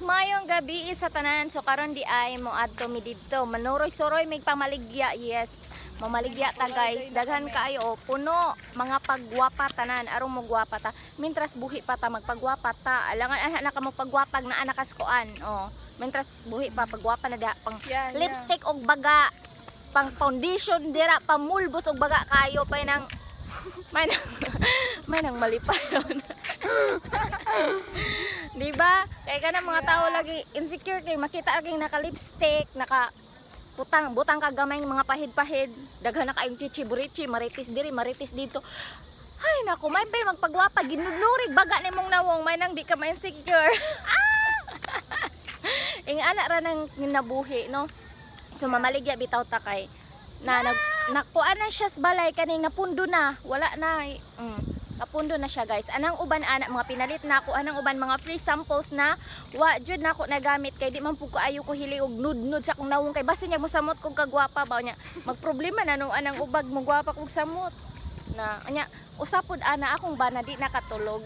Mayong gabi sa tanan. So karon di ay mo adto mi didto. Manuroy-suroy mig pamaligya. Yes. Mamaligya ta guys. Daghan kaayo puno mga pagwapa tanan. Arong mo gwapa ta. Mintras buhi pa ta magpagwapa ta. Alangan anak mo pagwapag na anak kaskoan. Oh. Mintras buhi pa pagwapa na da pang lipstick og baga. Pang foundation dira pamulbos og baga kayo pa nang may nang malipayon. Diba? Kaya ka na mga tao lagi insecure kay makita lagi naka-lipstick, butang kagamay mga pahid-pahid, daghan na kayong chichi-burichi, maritis diri, maritis dito. Ay naku, may bay magpagwapa, ginudlurig baga nimong nawong, may nang di ka ma-insecure. Ingana ra nang nabuhi, no? So mamaligya bitaw ta kay nakuha na siya sa balay kaning napundo na, wala na. Napundo na siya guys. Anang uban anak mga pinalit na ako, anang uban mga free samples na wa jud na ako nagamit kay di man pug ko ayo ko hili og nud sa akong nawong kay basta niya mo samot kog kagwapa ba nya. Magproblema na nung anang ubag mo gwapa kog samot. Na anya usapod ana akong bana di nakatulog.